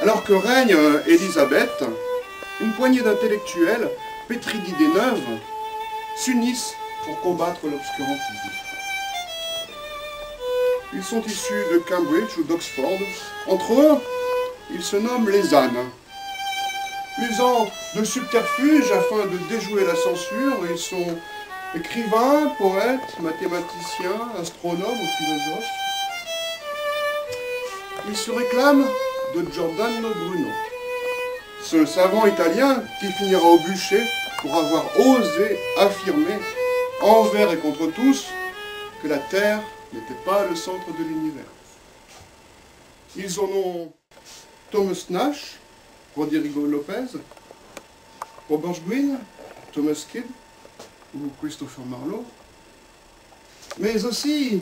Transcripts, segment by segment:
Alors que règne Élisabeth, une poignée d'intellectuels, pétris d'idées neuves, s'unissent pour combattre l'obscurantisme. Ils sont issus de Cambridge ou d'Oxford. Entre eux, ils se nomment les ânes. Usant de subterfuges afin de déjouer la censure, ils sont écrivains, poètes, mathématiciens, astronomes ou philosophes. Ils se réclament de Giordano Bruno, ce savant italien qui finira au bûcher pour avoir osé affirmer, envers et contre tous, que la Terre n'était pas le centre de l'univers. Ils en ont Thomas Nash, Rodrigo Lopez, Robert Greene, Thomas Kidd ou Christopher Marlowe, mais aussi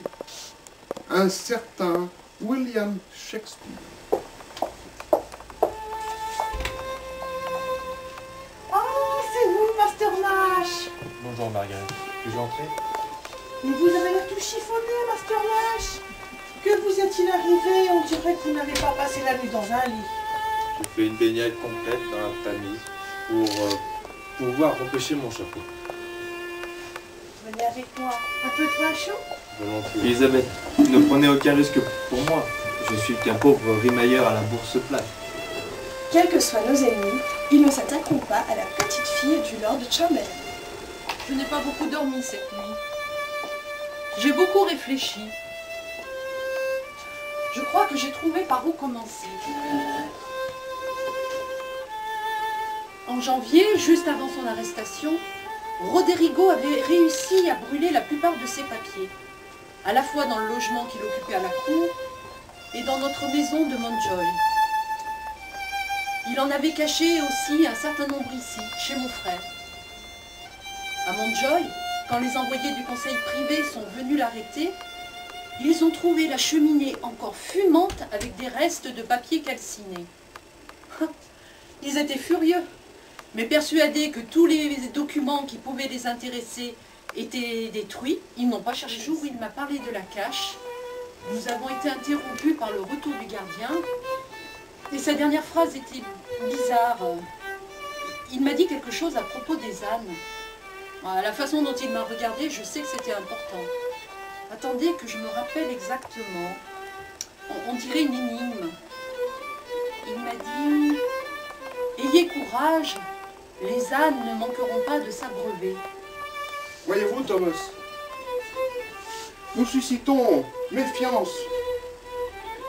un certain William Shakespeare. Oh, c'est vous, Pasteur Nash! Bonjour Margaret, puis-je entrer? Mais vous avez l'air tout chiffonné, Pasteur Nash! Que vous est-il arrivé? On dirait que vous n'avez pas passé la nuit dans un lit. J'ai fait une baignade complète dans la Tamise pour pouvoir repêcher mon chapeau. Venez avec moi. Un peu de vin chaud? Volontiers. Elisabeth, ne prenez aucun risque pour moi. Je suis qu'un pauvre rimailleur à la bourse plate. Quels que soient nos ennemis, ils ne s'attaqueront pas à la petite fille du Lord Chamberlain. Je n'ai pas beaucoup dormi cette nuit. J'ai beaucoup réfléchi. Je crois que j'ai trouvé par où commencer. En janvier, juste avant son arrestation, Roderigo avait réussi à brûler la plupart de ses papiers, à la fois dans le logement qu'il occupait à la cour et dans notre maison de Montjoy. Il en avait caché aussi un certain nombre ici, chez mon frère. À Montjoy, quand les envoyés du conseil privé sont venus l'arrêter, ils ont trouvé la cheminée encore fumante avec des restes de papier calciné. Ils étaient furieux, mais persuadés que tous les documents qui pouvaient les intéresser étaient détruits. Ils n'ont pas cherché. Le jour où il m'a parlé de la cache, nous avons été interrompus par le retour du gardien. Et sa dernière phrase était bizarre. Il m'a dit quelque chose à propos des ânes. À la façon dont il m'a regardé, je sais que c'était important. Attendez que je me rappelle exactement. On dirait une énigme. Il m'a dit « Ayez courage, les ânes ne manqueront pas de s'abreuver. » Voyez-vous, Thomas, nous suscitons méfiance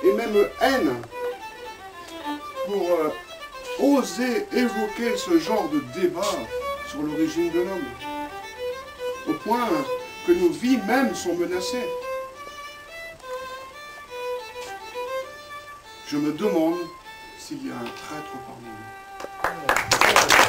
et même haine pour oser évoquer ce genre de débat sur l'origine de l'homme, au point que nos vies même sont menacées. Je me demande s'il y a un traître parmi nous.